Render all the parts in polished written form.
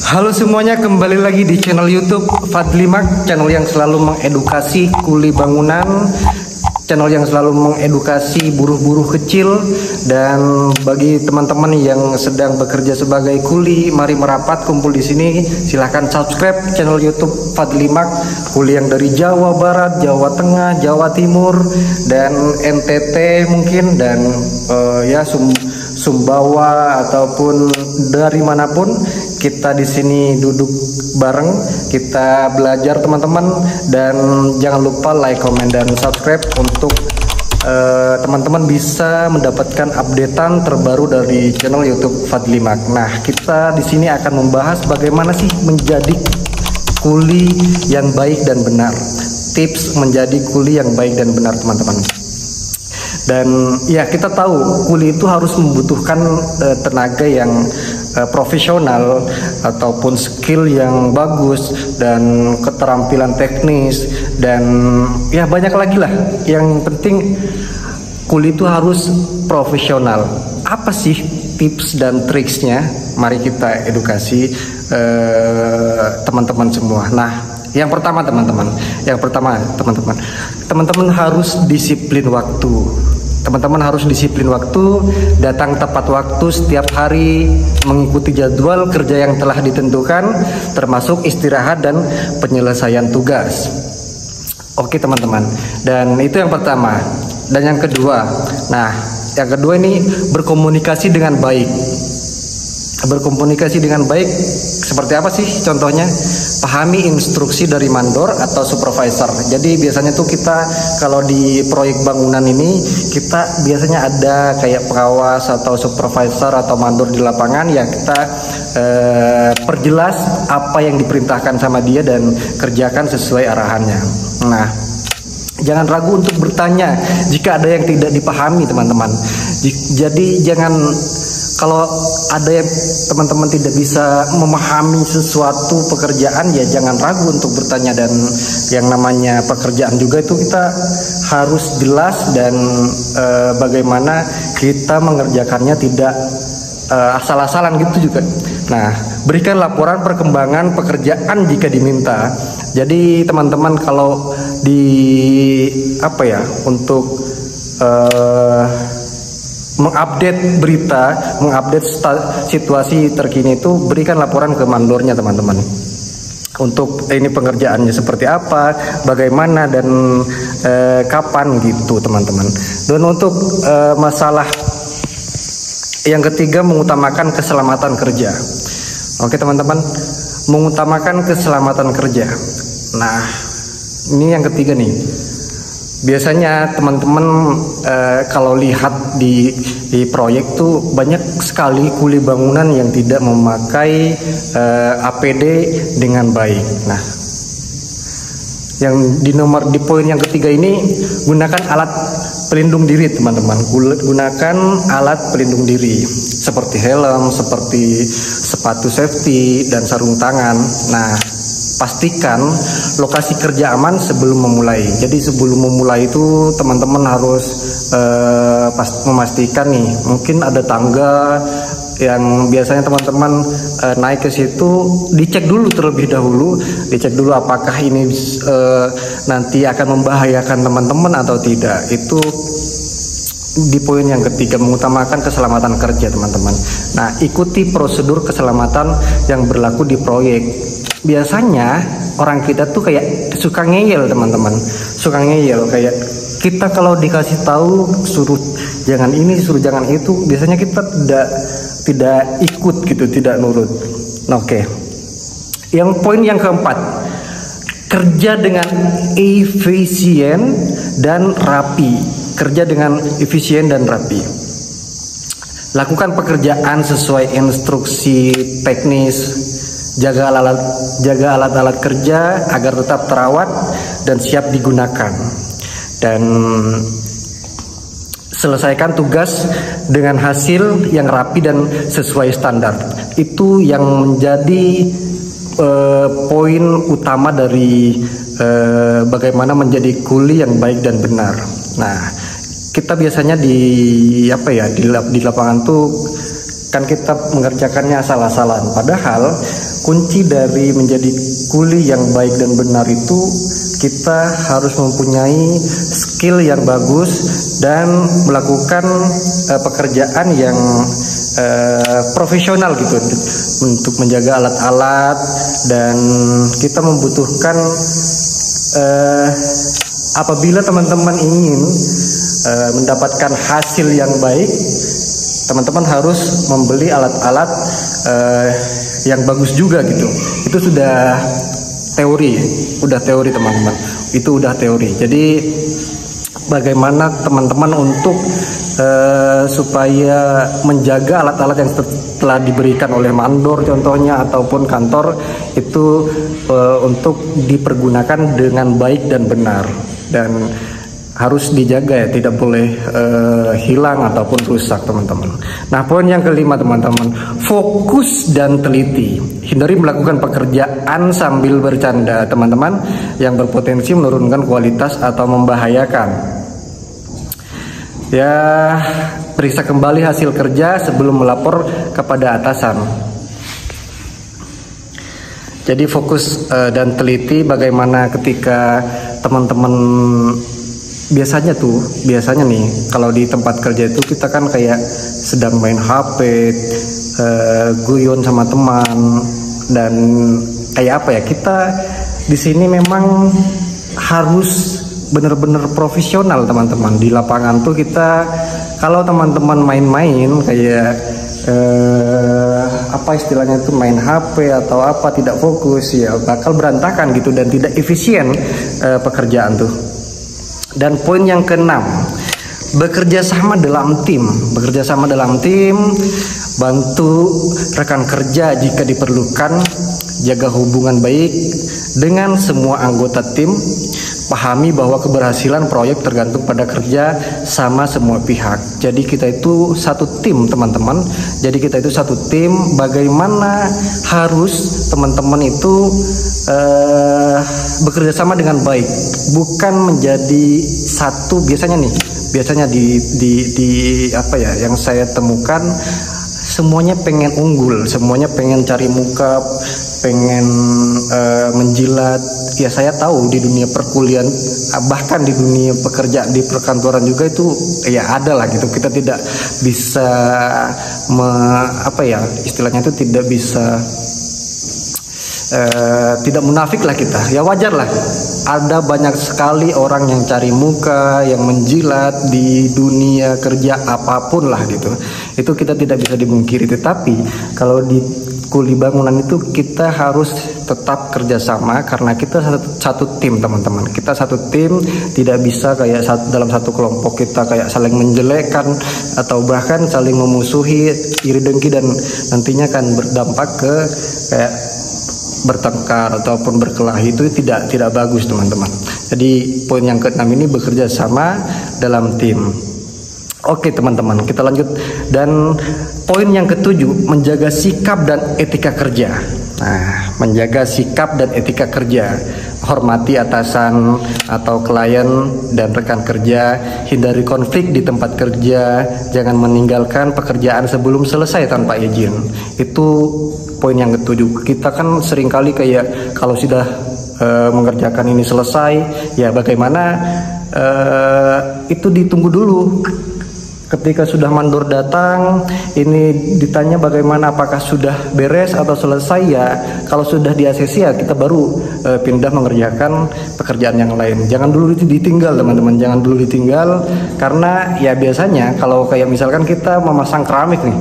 Halo semuanya, kembali lagi di channel YouTube Fadli Mak, channel yang selalu mengedukasi kuli bangunan, channel yang selalu mengedukasi buruh-buruh kecil. Dan bagi teman-teman yang sedang bekerja sebagai kuli, mari merapat kumpul di sini. Silahkan subscribe channel YouTube Fadli Mak, kuli yang dari Jawa Barat, Jawa Tengah, Jawa Timur, dan NTT mungkin, dan Sumbawa ataupun dari manapun. Kita di sini duduk bareng, kita belajar teman-teman, dan jangan lupa like, comment, dan subscribe untuk teman-teman bisa mendapatkan updatean terbaru dari channel YouTube Fadli Mak. Nah, kita di sini akan membahas bagaimana sih menjadi kuli yang baik dan benar. Tips menjadi kuli yang baik dan benar, teman-teman. Dan ya, kita tahu kuli itu harus membutuhkan tenaga yang profesional ataupun skill yang bagus dan keterampilan teknis, dan ya banyak lagi lah. Yang penting kuli itu harus profesional. Apa sih tips dan triksnya? Mari kita edukasi teman-teman semua. Nah, yang pertama teman-teman harus disiplin waktu. Teman-teman harus disiplin waktu, datang tepat waktu setiap hari, mengikuti jadwal kerja yang telah ditentukan, termasuk istirahat dan penyelesaian tugas. Oke teman-teman, dan itu yang pertama. Dan yang kedua, yang kedua ini berkomunikasi dengan baik. Berkomunikasi dengan baik seperti apa sih contohnya? Pahami instruksi dari mandor atau supervisor. Jadi biasanya tuh kita kalau di proyek bangunan ini, kita biasanya ada kayak pengawas atau supervisor atau mandor di lapangan yang kita perjelas apa yang diperintahkan sama dia dan kerjakan sesuai arahannya. Nah, jangan ragu untuk bertanya jika ada yang tidak dipahami, teman-teman. Jadi jangan, kalau ada yang teman-teman tidak bisa memahami sesuatu pekerjaan, ya jangan ragu untuk bertanya. Dan yang namanya pekerjaan juga itu kita harus jelas, dan bagaimana kita mengerjakannya tidak asal-asalan gitu juga. Nah, berikan laporan perkembangan pekerjaan jika diminta. Jadi teman-teman kalau untuk mengupdate berita, mengupdate situasi terkini itu berikan laporan ke mandornya, teman-teman. Untuk ini pengerjaannya seperti apa, bagaimana, dan kapan gitu, teman-teman. Dan untuk masalah yang ketiga, mengutamakan keselamatan kerja. Oke teman-teman, mengutamakan keselamatan kerja. Nah, ini yang ketiga nih. Biasanya teman-teman kalau lihat di proyek tuh banyak sekali kuli bangunan yang tidak memakai APD dengan baik. Nah, yang di poin yang ketiga ini, gunakan alat pelindung diri, teman-teman. Gunakan alat pelindung diri seperti helm, seperti sepatu safety, dan sarung tangan. Nah, pastikan lokasi kerja aman sebelum memulai. Jadi sebelum memulai itu teman-teman harus memastikan nih, mungkin ada tangga yang biasanya teman-teman naik ke situ, dicek dulu terlebih dahulu, dicek dulu apakah ini nanti akan membahayakan teman-teman atau tidak. Itu di poin yang ketiga, mengutamakan keselamatan kerja, teman-teman. Nah, ikuti prosedur keselamatan yang berlaku di proyek. Biasanya orang kita tuh kayak suka ngeyel, teman-teman. Suka ngeyel, kayak kita kalau dikasih tahu suruh jangan ini, suruh jangan itu, biasanya kita tidak ikut gitu, tidak nurut. Oke. Yang poin yang keempat, kerja dengan efisien dan rapi. Kerja dengan efisien dan rapi. Lakukan pekerjaan sesuai instruksi teknis. Jaga alat-alat kerja agar tetap terawat dan siap digunakan. Dan selesaikan tugas dengan hasil yang rapi dan sesuai standar. Itu yang menjadi poin utama dari bagaimana menjadi kuli yang baik dan benar. Nah, kita biasanya di lapangan tuh kan kita mengerjakannya asal-asalan. Padahal kunci dari menjadi kuli yang baik dan benar itu kita harus mempunyai skill yang bagus dan melakukan pekerjaan yang profesional gitu untuk menjaga alat-alat, dan kita membutuhkan apabila teman-teman ingin mendapatkan hasil yang baik, teman-teman harus membeli alat-alat yang bagus juga gitu. Itu sudah teori, teman-teman. Itu udah teori. Jadi bagaimana teman-teman untuk supaya menjaga alat-alat yang telah diberikan oleh mandor contohnya ataupun kantor itu untuk dipergunakan dengan baik dan benar, dan harus dijaga ya, tidak boleh hilang ataupun rusak teman-teman. Nah, poin yang kelima teman-teman, fokus dan teliti. Hindari melakukan pekerjaan sambil bercanda teman-teman yang berpotensi menurunkan kualitas atau membahayakan. Ya, periksa kembali hasil kerja sebelum melapor kepada atasan. Jadi fokus dan teliti bagaimana ketika teman-teman biasanya nih kalau di tempat kerja itu kita kan kayak sedang main HP, guyon sama teman, dan kayak apa ya, kita di sini memang harus benar-benar profesional teman-teman. Di lapangan tuh kita kalau teman-teman main-main kayak apa istilahnya itu, main HP atau apa, tidak fokus ya bakal berantakan gitu dan tidak efisien pekerjaan tuh. Dan poin yang keenam, bekerja sama dalam tim. Bantu rekan kerja jika diperlukan, jaga hubungan baik dengan semua anggota tim. Pahami bahwa keberhasilan proyek tergantung pada kerja sama semua pihak. Jadi kita itu satu tim teman-teman. Bagaimana harus teman-teman itu bekerja sama dengan baik, bukan menjadi satu. Biasanya di apa ya, yang saya temukan, semuanya pengen unggul, semuanya pengen cari muka, pengen menjilat. Ya saya tahu di dunia perkuliahan, bahkan di dunia pekerjaan di perkantoran juga itu ya ada lah gitu. Kita tidak bisa istilahnya itu tidak bisa tidak munafik lah kita. Ya wajar lah, ada banyak sekali orang yang cari muka, yang menjilat di dunia kerja apapun lah gitu. Itu kita tidak bisa dimungkiri. Tetapi kalau di kuli bangunan itu kita harus tetap kerjasama karena kita satu tim teman-teman. Kita satu tim, tidak bisa kayak dalam satu kelompok kita kayak saling menjelekkan atau bahkan saling memusuhi, iri dengki, dan nantinya akan berdampak ke kayak bertengkar ataupun berkelahi. Itu tidak bagus teman-teman. Jadi poin yang keenam ini, bekerja sama dalam tim. Oke teman-teman, kita lanjut. Dan poin yang ketujuh, menjaga sikap dan etika kerja. Nah, menjaga sikap dan etika kerja, hormati atasan atau klien dan rekan kerja, hindari konflik di tempat kerja, jangan meninggalkan pekerjaan sebelum selesai tanpa izin. Itu poin yang ketujuh. Kita kan seringkali kayak kalau sudah mengerjakan ini selesai, ya bagaimana itu ditunggu dulu. Ketika sudah mandor datang, ini ditanya bagaimana, apakah sudah beres atau selesai ya. Kalau sudah di ACC ya kita baru pindah mengerjakan pekerjaan yang lain. Jangan dulu ditinggal teman-teman, jangan dulu ditinggal. Karena ya biasanya kalau kayak misalkan kita memasang keramik nih,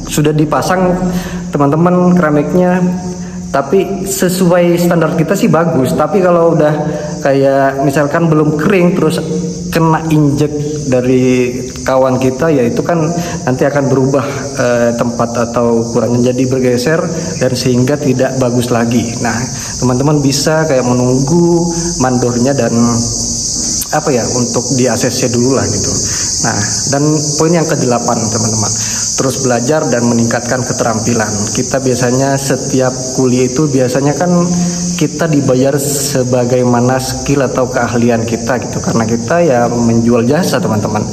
sudah dipasang teman-teman keramiknya, tapi sesuai standar kita sih bagus. Tapi kalau udah kayak misalkan belum kering terus kena injek dari kawan kita, ya itu kan nanti akan berubah tempat atau ukurannya jadi bergeser dan sehingga tidak bagus lagi. Nah teman-teman bisa kayak menunggu mandornya dan untuk di ACC dulu lah gitu. Nah, dan poin yang ke-8 teman-teman, terus belajar dan meningkatkan keterampilan. Kita biasanya setiap kuliah itu biasanya kan kita dibayar sebagaimana skill atau keahlian kita gitu, karena kita ya menjual jasa teman-teman.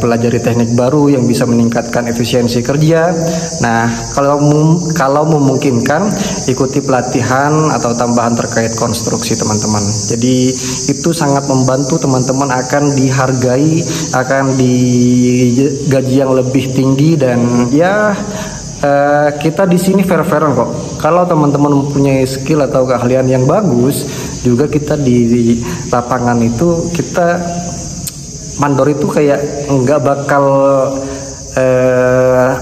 Pelajari teknik baru yang bisa meningkatkan efisiensi kerja. Nah, kalau memungkinkan ikuti pelatihan atau tambahan terkait konstruksi teman-teman. Jadi itu sangat membantu teman-teman akan dihargai, akan digaji yang lebih tinggi, dan ya kita di sini fair-fairan kok. Kalau teman-teman mempunyai skill atau keahlian yang bagus, juga kita di lapangan itu kita mandor itu kayak nggak bakal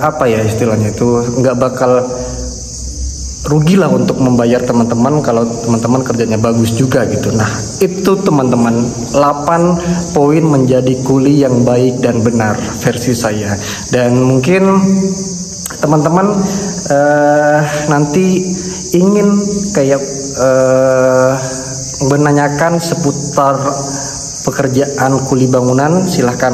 apa ya istilahnya itu, nggak bakal rugi lah untuk membayar teman-teman kalau teman-teman kerjanya bagus juga gitu. Nah itu teman-teman 8 poin menjadi kuli yang baik dan benar versi saya. Dan mungkin teman-teman nanti ingin kayak menanyakan seputar pekerjaan kuli bangunan, silahkan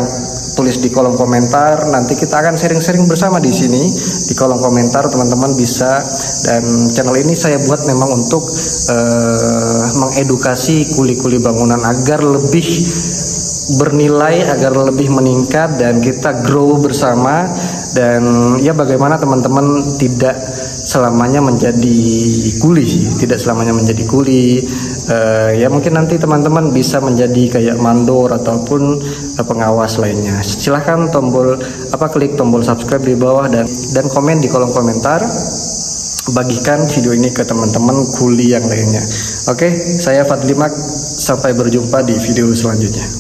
tulis di kolom komentar. Nanti kita akan sharing-sharing bersama di sini di kolom komentar, teman-teman bisa. Dan channel ini saya buat memang untuk mengedukasi kuli-kuli bangunan agar lebih bernilai, agar lebih meningkat, dan kita grow bersama. Dan ya bagaimana teman-teman tidak selamanya menjadi kuli, tidak selamanya menjadi kuli. Ya mungkin nanti teman-teman bisa menjadi kayak mandor ataupun pengawas lainnya. Silahkan klik tombol subscribe di bawah dan komen di kolom komentar. Bagikan video ini ke teman-teman kuli yang lainnya. Oke, saya Fadli Mak. Sampai berjumpa di video selanjutnya.